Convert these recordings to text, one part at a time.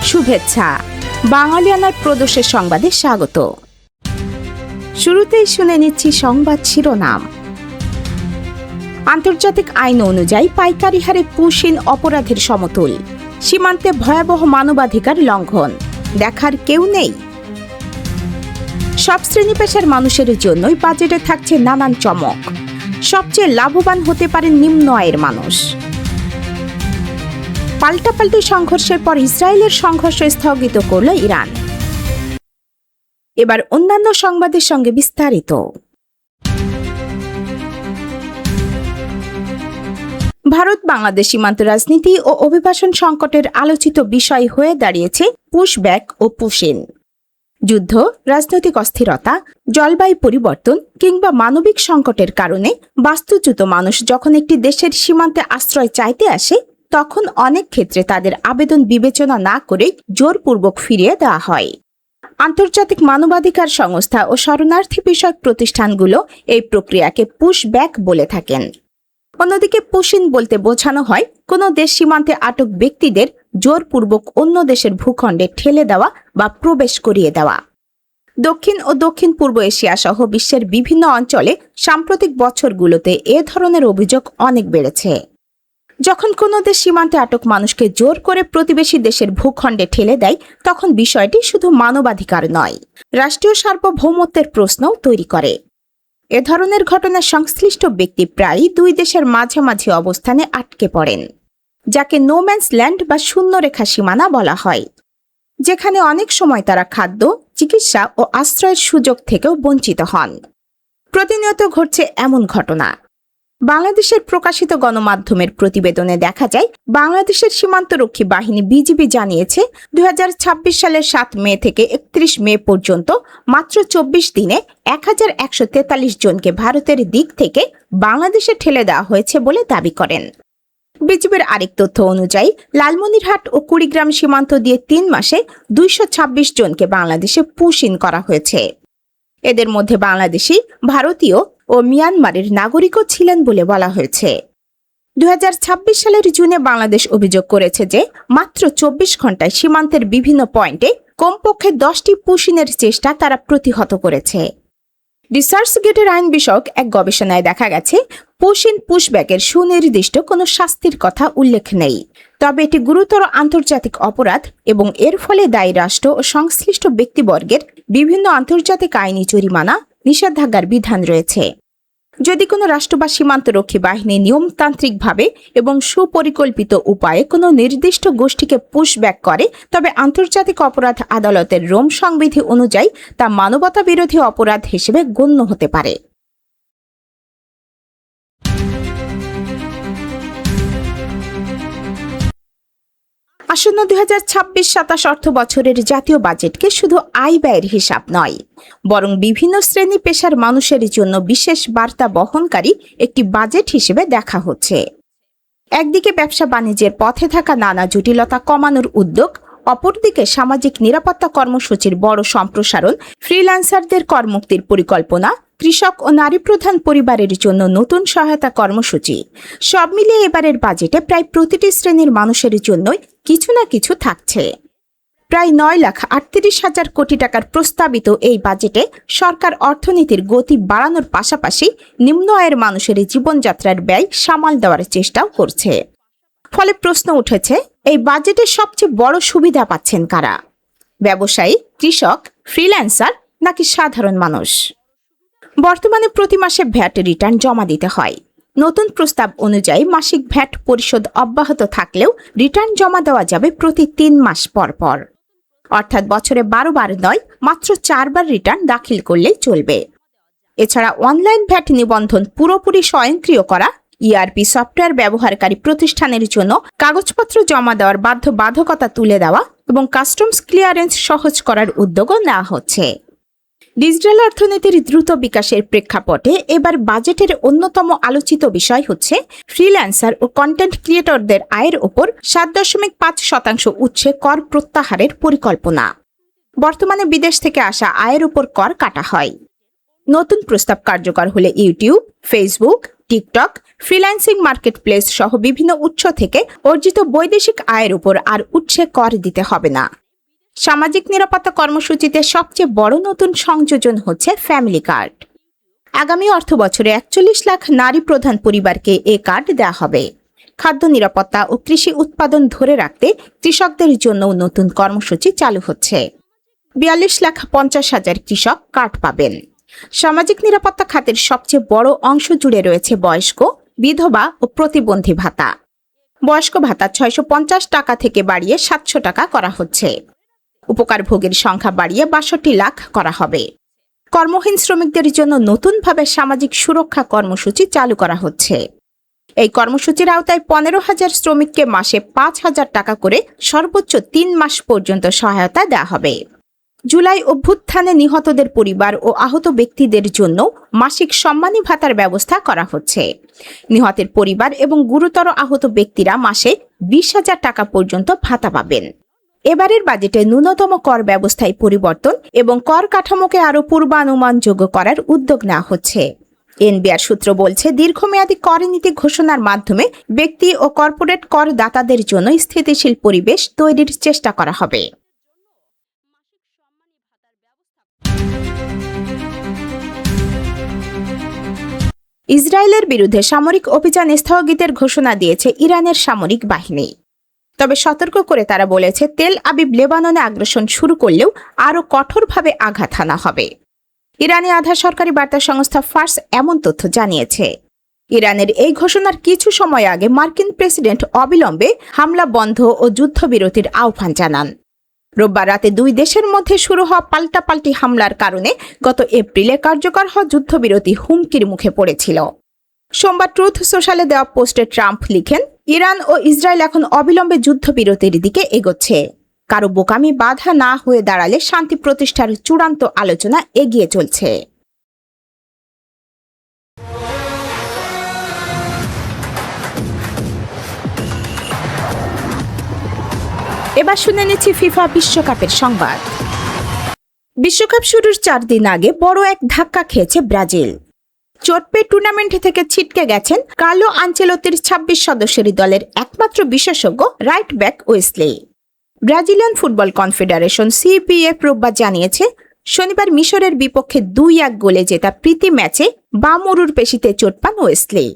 শুভেচ্ছা। বাঙালিয়ানার প্রদোষের সংবাদে স্বাগত। শুরুতেই শুনে নিচ্ছি সংবাদ শিরোনাম। আন্তর্জাতিক আইন অনুযায়ী পাইকারি হারে পুশিন অপরাধের সমতুল। সীমান্তে ভয়াবহ মানবাধিকার লঙ্ঘন, দেখার কেউ নেই। সব শ্রেণী পেশার মানুষের জন্যই বাজেটে থাকছে নানান চমক। সবচেয়ে লাভবান হতে পারেন নিম্ন আয়ের মানুষ। পাল্টাপাল্টি সংঘর্ষের পর ইসরায়েলের সংঘর্ষ স্থগিত করল ইরান। এবার অন্যান্য সংবাদের সঙ্গে বিস্তারিত। ভারত বাংলাদেশ সীমান্ত রাজনীতি ও অভিবাসন সংকটের আলোচিত বিষয় হয়ে দাঁড়িয়েছে পুশব্যাক ও পুশিন। যুদ্ধ, রাজনৈতিক অস্থিরতা, জলবায়ু পরিবর্তন কিংবা মানবিক সংকটের কারণে বাস্তুচ্যুত মানুষ যখন একটি দেশের সীমান্তে আশ্রয় চাইতে আসে, তখন অনেক ক্ষেত্রে তাদের আবেদন বিবেচনা না করে জোরপূর্বক ফিরিয়ে দেওয়া হয়। আন্তর্জাতিক মানবাধিকার সংস্থা ও শরণার্থী বিষয়ক প্রতিষ্ঠানগুলো এই প্রক্রিয়াকে পুশব্যাক বলে থাকেন। অন্যদিকে পুশিন বলতে বোঝানো হয় কোনো দেশ সীমান্তে আটক ব্যক্তিদের জোরপূর্বক অন্য দেশের ভূখণ্ডে ঠেলে দেওয়া বা প্রবেশ করিয়ে দেওয়া। দক্ষিণ ও দক্ষিণ পূর্ব এশিয়া সহ বিশ্বের বিভিন্ন অঞ্চলে সাম্প্রতিক বছরগুলোতে এ ধরনের অভিযোগ অনেক বেড়েছে। যখন কোনো দেশ সীমান্তে আটক মানুষকে জোর করে প্রতিবেশী দেশের ভূখণ্ডে ঠেলে দেয়, তখন বিষয়টি শুধু মানবাধিকার নয়, রাষ্ট্রীয় সার্বভৌমত্বের প্রশ্নও তৈরি করে। এ ধরনের ঘটনার সংশ্লিষ্ট ব্যক্তি প্রায়ই দুই দেশের মাঝামাঝি অবস্থানে আটকে পড়েন, যাকে নো ম্যানস ল্যান্ড বা শূন্যরেখা সীমানা বলা হয়, যেখানে অনেক সময় তারা খাদ্য, চিকিৎসা ও আশ্রয়ের সুযোগ থেকেও বঞ্চিত হন। প্রতিনিয়ত ঘটছে এমন ঘটনা। বাংলাদেশের প্রকাশিত গণমাধ্যমের প্রতিবেদনে দেখা যায়, বাংলাদেশের সীমান্তরক্ষী বাহিনী বিজিবি জানিয়েছে 2026 সালের 7 মে থেকে 31 মে পর্যন্ত মাত্র 24 দিনে 1143 জনকে ভারতের দিক থেকে বাংলাদেশে ঠেলে দেওয়া হয়েছে বলে দাবি করেন। বিজিবির আরেক তথ্য অনুযায়ী লালমনিরহাট ও কুড়িগ্রাম সীমান্ত দিয়ে 3 মাসে 226 জনকে বাংলাদেশে পুশ ইন করা হয়েছে। এদের মধ্যে বাংলাদেশি, ভারতীয় ও মিয়ানমারের নাগরিকও ছিলেন বলে বলা হয়েছে। 2026 সালের জুনে বাংলাদেশ অভিযোগ করেছে যে মাত্র 24 ঘন্টায় সীমান্তের বিভিন্ন পয়েন্টে কমপক্ষে 10টি পুশিনের চেষ্টা তারা প্রতিহত করেছে। রিসার্চ গেটের আইন বিষয়ক এক গবেষণায় দেখা গেছে, পুশিন পুশব্যাকের সুনির্দিষ্ট কোনো শাস্তির কথা উল্লেখ নেই, তবে এটি গুরুতর আন্তর্জাতিক অপরাধ এবং এর ফলে দায়ী রাষ্ট্র ও সংশ্লিষ্ট ব্যক্তিবর্গের বিভিন্ন আন্তর্জাতিক আইনি জরিমানা, নিষেধাজ্ঞার বিধান রয়েছে। যদি কোনো রাষ্ট্র বা সীমান্তরক্ষী বাহিনী নিয়মতান্ত্রিকভাবে এবং সুপরিকল্পিত উপায়ে কোনো নির্দিষ্ট গোষ্ঠীকে পুশব্যাক করে, তবে আন্তর্জাতিক অপরাধ আদালতের রোম সংবিধি অনুযায়ী তা মানবতা বিরোধী অপরাধ হিসেবে গণ্য হতে পারে। আসন্ন 2026-27 অর্থ বছরের জাতীয় বাজেটকে শুধু আয় ব্যয়ের হিসাব নয়, বরং বিভিন্ন শ্রেণী পেশার মানুষের জন্য বিশেষ বার্তা বহনকারী একটি বাজেট হিসেবে দেখা হচ্ছে। একদিকে ব্যবসা বাণিজ্যের পথে থাকা নানা জটিলতা কমানোর উদ্যোগ, অপরদিকে সামাজিক নিরাপত্তা কর্মসূচির বড় সম্প্রসারণ, ফ্রিল্যান্সারদের করমুক্তির পরিকল্পনা, কৃষক ও নারী প্রধান পরিবারের জন্য নতুন সহায়তা কর্মসূচি, সব মিলিয়ে এবারের বাজেটে প্রায় প্রতিটি শ্রেণীর মানুষের জন্যই কিছু না কিছু থাকছে। প্রায় 9,38,000 কোটি টাকার প্রস্তাবিত এই বাজেটে সরকার অর্থনীতির গতি বাড়ানোর পাশাপাশি নিম্ন আয়ের মানুষের জীবনযাত্রার ব্যয় সামাল দেওয়ার চেষ্টাও করছে। ফলে প্রশ্ন উঠেছে, এই বাজেটের সবচেয়ে বড় সুবিধা পাচ্ছেন কারা? ব্যবসায়ী, কৃষক, ফ্রিল্যান্সার নাকি সাধারণ মানুষ? বর্তমানে প্রতি মাসে ভ্যাট রিটার্ন জমা দিতে হয়। নতুন প্রস্তাব অনুযায়ী মাসিক ভ্যাট পরিশোধ অব্যাহত থাকলেও রিটার্ন জমা দেওয়া যাবে প্রতি 3 মাস পর পর, অর্থাৎ বছরে 12 বার নয়, মাত্র 4 বার রিটার্ন দাখিল করলেই চলবে। এছাড়া অনলাইন ভ্যাট নিবন্ধন পুরোপুরি স্বয়ংক্রিয় করা, ইআরপি সফটওয়্যার ব্যবহারকারী প্রতিষ্ঠানের জন্য কাগজপত্র জমা দেওয়ার বাধ্যবাধকতা তুলে দেওয়া এবং কাস্টমস ক্লিয়ারেন্স সহজ করার উদ্যোগও নেওয়া হচ্ছে। ডিজিটাল অর্থনীতির দ্রুত বিকাশের প্রেক্ষাপটে এবার বাজেটের অন্যতম আলোচিত বিষয় হচ্ছে ফ্রিল্যান্সার ও কন্টেন্ট ক্রিয়েটরদের আয়ের ওপর 7.5% উৎসে কর প্রত্যাহারের পরিকল্পনা। বর্তমানে বিদেশ থেকে আসা আয়ের উপর কর কাটা হয়। নতুন প্রস্তাব কার্যকর হলে YouTube, Facebook, TikTok, freelancing marketplace সহ বিভিন্ন উৎস থেকে অর্জিত বৈদেশিক আয়ের উপর আর উৎসে কর দিতে হবে না। সামাজিক নিরাপত্তা কর্মসূচিতে সবচেয়ে বড় নতুন সংযোজন হচ্ছে ফ্যামিলি কার্ড। আগামী অর্থবছরে ৪১ লাখ নারী প্রধান পরিবারকে এ কার্ড দেওয়া হবে। খাদ্য নিরাপত্তা ও কৃষি উৎপাদন ধরে রাখতে কৃষকদের জন্যও নতুন কর্মসূচি চালু হচ্ছে। ৪২,৫০,০০০ কৃষক কার্ড পাবেন। সামাজিক নিরাপত্তা খাতের সবচেয়ে বড় অংশ জুড়ে রয়েছে বয়স্ক, বিধবা ও প্রতিবন্ধী ভাতা। বয়স্ক ভাতা ৬৫০ টাকা থেকে বাড়িয়ে ৭০০ টাকা করা হচ্ছে। উপকারভোগীর সংখ্যা বাড়িয়ে ৬২ লাখ করা হবে। কর্মহীন শ্রমিকদের জন্য নতুনভাবে সামাজিক সুরক্ষা কর্মসূচি চালু করা হচ্ছে। এই কর্মসূচির আওতায় ১৫,০০০ শ্রমিককে মাসে ৫,০০০ টাকা করে সর্বোচ্চ ৩ মাস পর্যন্ত সহায়তা দেওয়া হবে। জুলাই অভ্যুত্থানে নিহতদের পরিবার ও আহত ব্যক্তিদের জন্য মাসিক সম্মানী ভাতার ব্যবস্থা করা হচ্ছে। নিহতের পরিবার এবং গুরুতর আহত ব্যক্তিরা মাসে ২০,০০০ টাকা পর্যন্ত ভাতা পাবেন। এবারের বাজেটে ন্যূনতম কর ব্যবস্থায় পরিবর্তন এবং কর কাঠামোকে আরও পূর্বানুমানযোগ্য করার উদ্যোগ নেওয়া হচ্ছে। এনবিআর সূত্র বলছে, দীর্ঘমেয়াদী কর নীতি ঘোষণার মাধ্যমে ব্যক্তি ও কর্পোরেট করদাতাদের জন্য স্থিতিশীল পরিবেশ তৈরির চেষ্টা করা হবে। ইসরায়েলের বিরুদ্ধে সামরিক অভিযান স্থগিতের ঘোষণা দিয়েছে ইরানের সামরিক বাহিনী। তবে সতর্ক করে তারা বলেছে, তেল আবিব লেবাননে আগ্রাসন শুরু করলেও আরও কঠোরভাবে আঘাত হানা হবে। ইরানি আধা সরকারি বার্তা সংস্থা ফার্স এমন তথ্য জানিয়েছে। ইরানের এই ঘোষণার কিছু সময় আগে মার্কিন প্রেসিডেন্ট অবিলম্বে হামলা বন্ধ ও যুদ্ধবিরতির আহ্বান জানান। রোববার রাতে দুই দেশের মধ্যে শুরু হওয়া পাল্টাপাল্টি হামলার কারণে গত এপ্রিলে কার্যকর হওয়া যুদ্ধবিরতি হুমকির মুখে পড়েছিল। সোমবার ট্রুথ সোশ্যালে দেওয়া পোস্টে ট্রাম্প লিখেন, ইরান ও ইসরায়েল এখন অবিলম্বে যুদ্ধবিরতির দিকে এগোচ্ছে। কারো বোকামি বাধা না হয়ে দাঁড়ালে শান্তি প্রতিষ্ঠার চূড়ান্ত আলোচনা এগিয়ে চলছে। এবার শুনে নিচ্ছি ফিফা বিশ্বকাপের সংবাদ। বিশ্বকাপ শুরুর ৪ দিন আগে বড় এক ধাক্কা খেয়েছে ব্রাজিল। চোট পেয়ে টুর্নামেন্ট থেকে ছিটকে গেছেন কার্লো আনচেলত্তির ২৬ সদস্যের দলের একমাত্র বিশেষজ্ঞ right back Wesley. Brazilian football confederation CPF রোববার জানিয়েছে, শনিবার মিশরের বিপক্ষে ২-১ গোলে জেতা প্রীতি ম্যাচে বাম উরুর পেশিতে চোট পান ওয়েসলি।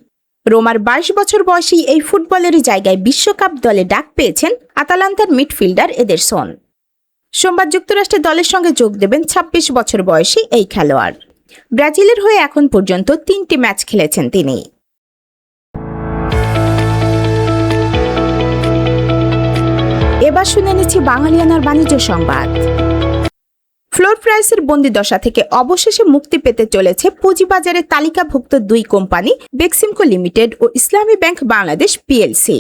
রোমার ২২ বছর বয়সী এই ফুটবলের জায়গায় বিশ্বকাপ দলে ডাক পেয়েছেন আতালান্তার মিডফিল্ডার এদেরসন। সোমবার যুক্তরাষ্ট্রের দলের সঙ্গে যোগ দেবেন ২৬ বছর বয়সী এই খেলোয়াড়। ব্রাজিলের হয়ে এখন পর্যন্ত ৩টি ম্যাচ খেলেছেন তিনি। এবার শুনে নিচ্ছি বাঙালিয়ানার বাণিজ্য সংবাদ। ফ্লোর প্রাইসের বন্দিদশা থেকে অবশেষে মুক্তি পেতে চলেছে পুঁজিবাজারে তালিকাভুক্ত ২ কোম্পানি বেক্সিমকো লিমিটেড ও ইসলামী ব্যাংক বাংলাদেশ পিএলসি।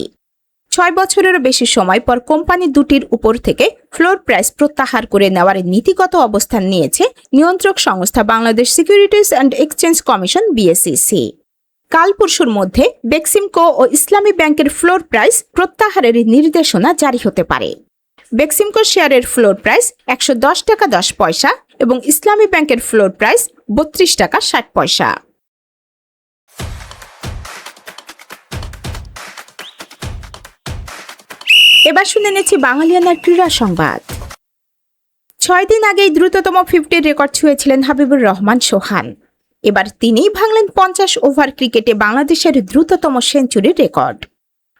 ৬ বছরেরও বেশি সময় পর কোম্পানি দুটির উপর থেকে ফ্লোর প্রাইস প্রত্যাহার করে নেওয়ার নীতিগত অবস্থান নিয়েছে নিয়ন্ত্রক সংস্থা Bangladesh securities and exchange commission BSEC. কাল পরশুর মধ্যে বেক্সিমকো ও ইসলামী ব্যাংকের ফ্লোর প্রাইস প্রত্যাহারের নির্দেশনা জারি হতে পারে। বেক্সিমকো শেয়ারের ফ্লোর প্রাইস ১১০ টাকা ১০ পয়সা এবং ইসলামী ব্যাংকের ফ্লোর প্রাইস ৩২ টাকা ৬০ পয়সা। এবার শুনে নিচ্ছি বাঙালিয়ানার ক্রীড়া সংবাদ। ৬ দিন আগেই দ্রুততম 50 রেকর্ড ছুঁয়েছিলেন হাবিবুর রহমান সোহান। এবার তিনিই ভাঙলেন ৫০ ওভার ক্রিকেটে বাংলাদেশের দ্রুততম সেঞ্চুরির রেকর্ড।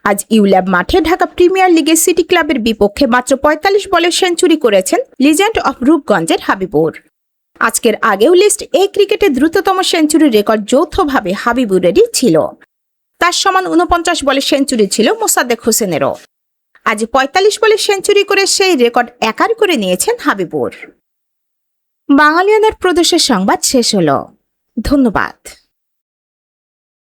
আজ ইউল্যাব মাঠে ঢাকা প্রিমিয়ার লিগে সিটি ক্লাবের বিপক্ষে মাত্র ৪৫ বলে সেঞ্চুরি করেছেন লিজেন্ড অফ রূপগঞ্জের হাবিবুর। আজকের আগেও লিস্ট এ ক্রিকেটে দ্রুততম সেঞ্চুরির রেকর্ড যৌথভাবে হাবিবুরেরই ছিল। তার সমান ৪৯ বলে সেঞ্চুরি ছিল মোসাদ্দেক হোসেনেরও। আজ ৪৫ বলে সেঞ্চুরি করে সেই রেকর্ড একার করে নিয়েছেন হাবিবুর। বাঙালিয়ানার প্রদেশের সংবাদ শেষ হলো। ধন্যবাদ।